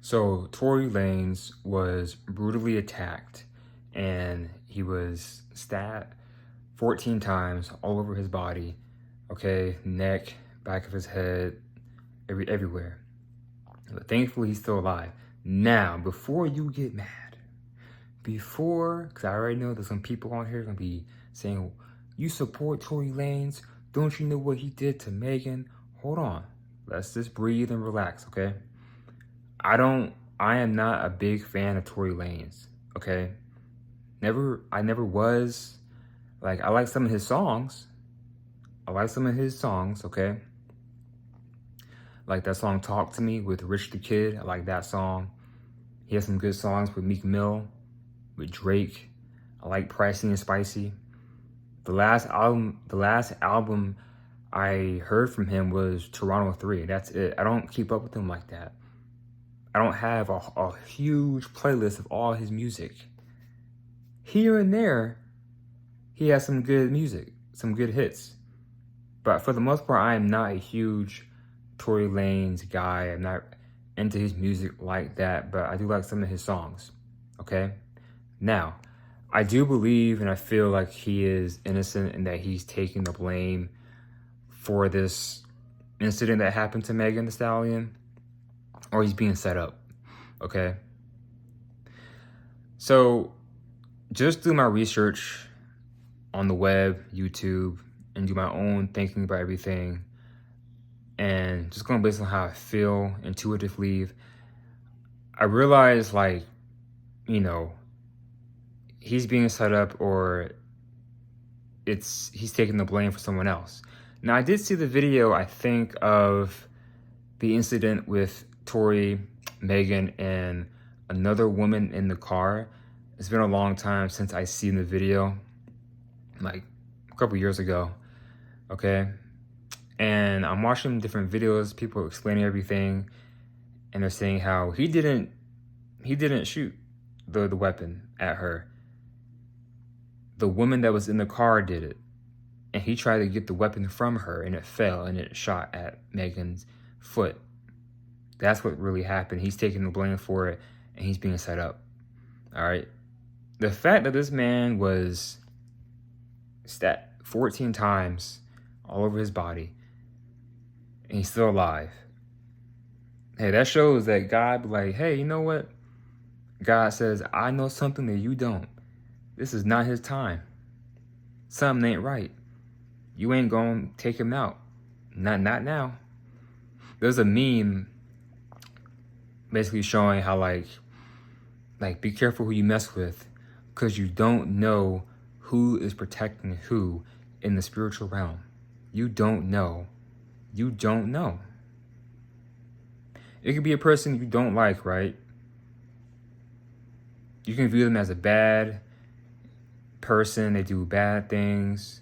So Tory Lanez was brutally attacked and he was stabbed 14 times all over his body, okay, neck, back of his head, everywhere. But thankfully he's still alive. Now, before you get mad, because I already know there's some people on here gonna be saying, you support Tory Lanez, don't you know what he did to Megan? Hold on, let's just breathe and relax, okay? I am not a big fan of Tory Lanez, okay? I never was. Like, I like some of his songs. Okay? Like that song Talk to Me with Rich the Kid. I like that song. He has some good songs with Meek Mill, with Drake. I like Pricey and Spicy. The last album I heard from him was Toronto 3. That's it. I don't keep up with him like that. I don't have a huge playlist of all his music. Here and there, he has some good music, some good hits. But for the most part, I am not a huge Tory Lanez guy. I'm not into his music like that, but I do like some of his songs, okay? Now, I do believe and I feel like he is innocent and that he's taking the blame for this incident that happened to Megan Thee Stallion, or he's being set up, okay? So, just do my research on the web, YouTube, and do my own thinking about everything, and just going based on how I feel intuitively, I realize, like, you know, he's being set up, or he's taking the blame for someone else. Now, I did see the video, I think, of the incident with Tory, Megan, and another woman in the car. It's been a long time since I seen the video, like a couple years ago, okay? And I'm watching different videos, people explaining everything, and they're saying how he didn't shoot the weapon at her. The woman that was in the car did it, and he tried to get the weapon from her, and it fell, and it shot at Megan's foot. That's what really happened. He's taking the blame for it, and he's being set up, all right? The fact that this man was stabbed 14 times all over his body, and he's still alive. Hey, that shows that God be like, hey, you know what? God says, I know something that you don't. This is not his time. Something ain't right. You ain't gonna take him out. Not now. There's a meme basically showing how like be careful who you mess with, because you don't know who is protecting who in the spiritual realm. You don't know. You don't know. It could be a person you don't like, right? You can view them as a bad person. They do bad things.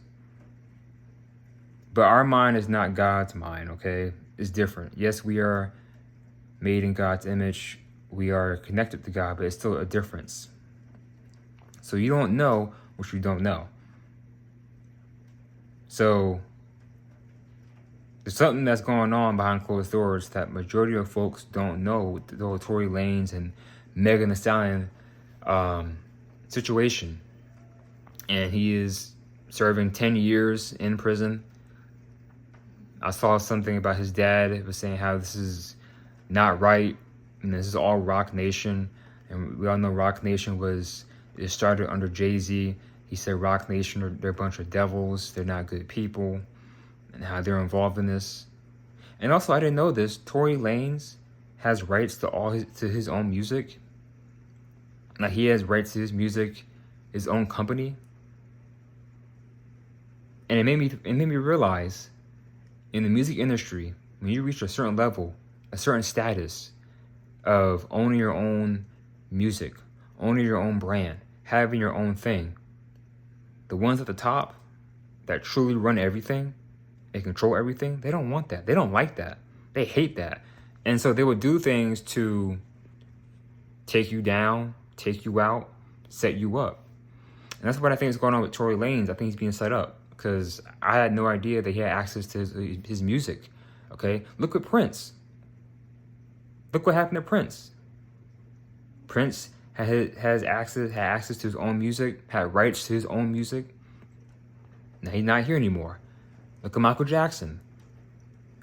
But our mind is not God's mind, okay? It's different. Yes, we are made in God's image. We are connected to God, but it's still a difference. So you don't know what you don't know. So there's something that's going on behind closed doors that majority of folks don't know, the whole Tory Lanez and Megan Thee Stallion situation. And he is serving 10 years in prison. I saw something about his dad. It was saying how this is not right, and this is all Rock Nation. And we all know Rock Nation it started under Jay-Z. He said Rock Nation, they're a bunch of devils. They're not good people, and how they're involved in this. And also, I didn't know this, Tory Lanez has rights to his own music. Like, he has rights to his music, his own company. And it made me realize, in the music industry, when you reach a certain level, a certain status of owning your own music, owning your own brand, having your own thing, the ones at the top that truly run everything and control everything, they don't want that. They don't like that. They hate that. And so they would do things to take you down, take you out, set you up. And that's what I think is going on with Tory Lanez. I think he's being set up, because I had no idea that he had access to his music, okay? Look at Prince. Look what happened to Prince. Prince had access to his own music, had rights to his own music. Now he's not here anymore. Look at Michael Jackson.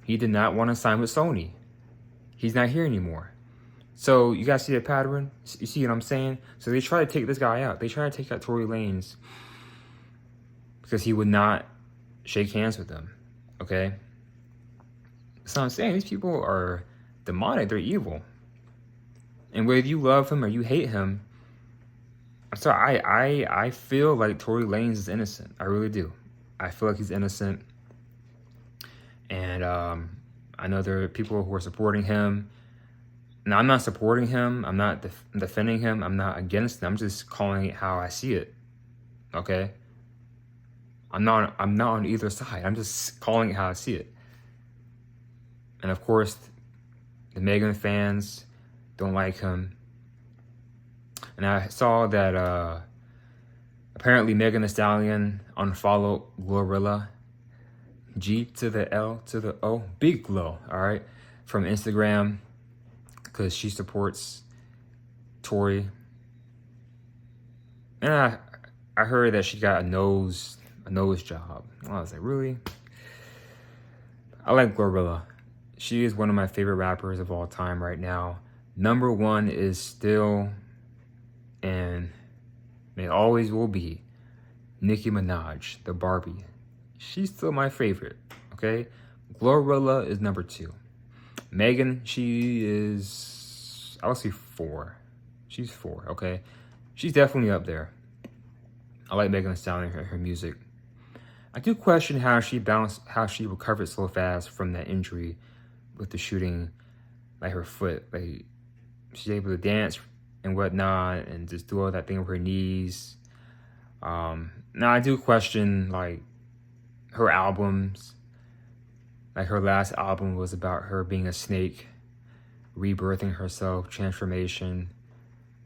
He did not want to sign with Sony. He's not here anymore. So you guys see the pattern? You see what I'm saying? So they try to take this guy out. They try to take out Tory Lanez because he would not shake hands with them. Okay? So I'm saying these people are demonic. They're evil. And whether you love him or you hate him, I'm sorry, I feel like Tory Lanez is innocent. I really do. I feel like he's innocent. And I know there are people who are supporting him. Now, I'm not supporting him. I'm not defending him. I'm not against him. I'm just calling it how I see it. Okay? I'm not on either side. I'm just calling it how I see it. And of course, the Megan fans don't like him. And I saw that apparently Megan Thee Stallion unfollowed Glorilla, G to the L to the O, Big Glow, all right, from Instagram, because she supports Tory. And I heard that she got a nose job. I was like, really? I like Glorilla. She is one of my favorite rappers of all time right now. Number one is still, and it always will be, Nicki Minaj, the Barbie. She's still my favorite, okay? Glorilla is number two. Megan, she is, I would say 4. She's 4, okay? She's definitely up there. I like Megan Thee Stallion, her music. I do question how she recovered so fast from that injury with the shooting, like her foot. Like, she's able to dance and whatnot and just do all that thing with her knees. Now, I do question, like, her albums. Like, her last album was about her being a snake, rebirthing herself, transformation,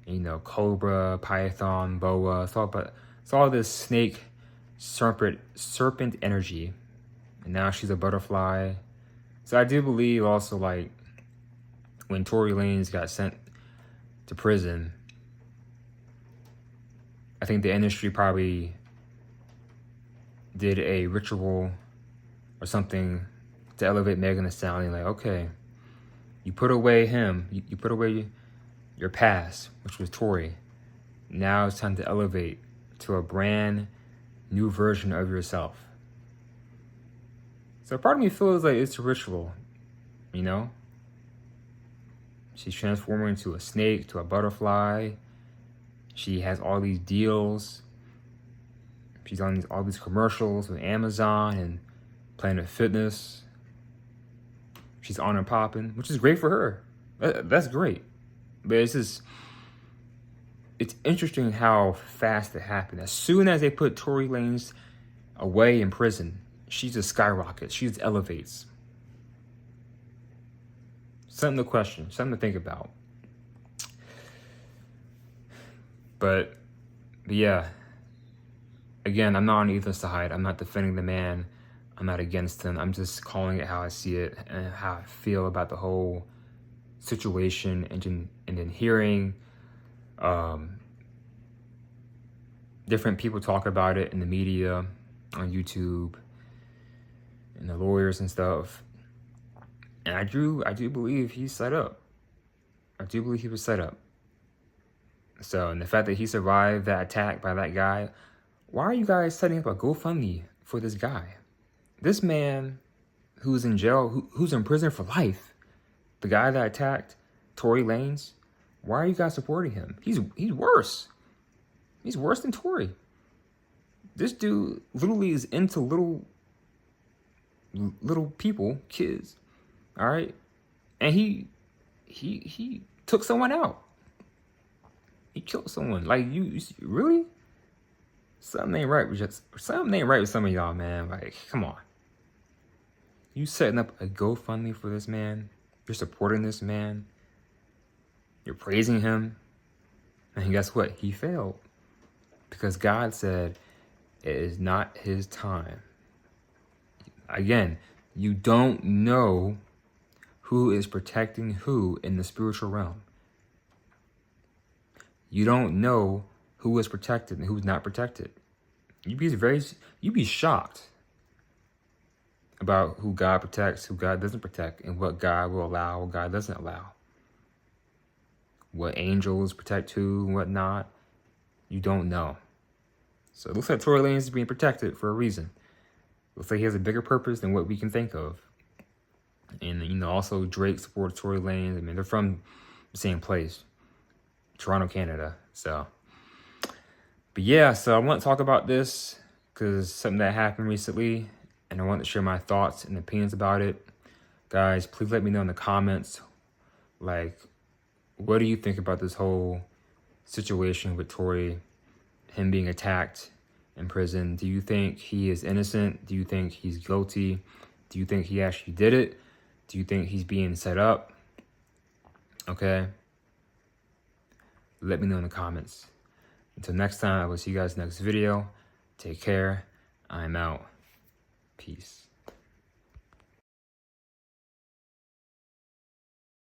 you know, cobra, python, boa. It's all this snake, serpent energy. And now she's a butterfly. So I do believe also, like, when Tory Lanez got sent to prison, I think the industry probably did a ritual or something to elevate Megan Thee Stallion. Like, okay, you put away him, you put away your past, which was Tory. Now it's time to elevate to a brand new version of yourself. So part of me feels like it's a ritual, you know? She's transforming into a snake, to a butterfly. She has all these deals. She's on all these commercials with Amazon and Planet Fitness. She's on and popping, which is great for her. That's great. But it's interesting how fast it happened. As soon as they put Tory Lanez away in prison, she just skyrockets. She just elevates. Something to question, something to think about. But yeah, again, I'm not on either side. I'm not defending the man. I'm not against him. I'm just calling it how I see it and how I feel about the whole situation, and then hearing different people talk about it in the media, on YouTube, and the lawyers and stuff. And I do believe he's set up. I do believe he was set up. So, and the fact that he survived that attack by that guy, why are you guys setting up a GoFundMe for this guy? This man who's in jail, who's in prison for life, the guy that attacked Tory Lanez, why are you guys supporting him? He's worse. He's worse than Tory. This dude literally is into little people, kids, all right? And he took someone out. He killed someone. Like, you really? Something ain't right with some of y'all, man. Like, come on. You setting up a GoFundMe for this man. You're supporting this man. You're praising him. And guess what? He failed. Because God said it is not his time. Again, you don't know who is protecting who in the spiritual realm. You don't know who is protected and who's not protected. You'd be shocked about who God protects, who God doesn't protect, and what God will allow, what God doesn't allow. What angels protect who and what not, you don't know. So it looks like Tory Lanez is being protected for a reason. Looks like he has a bigger purpose than what we can think of. And, you know, also Drake supports Tory Lanez. I mean, they're from the same place, Toronto, Canada. So, but yeah, so I want to talk about this because something that happened recently, and I want to share my thoughts and opinions about it. Guys, please let me know in the comments, like, what do you think about this whole situation with Tory, him being attacked in prison? Do you think he is innocent? Do you think he's guilty? Do you think he actually did it? Do you think he's being set up? Okay. Let me know in the comments. Until next time, I will see you guys next video. Take care. I'm out. Peace.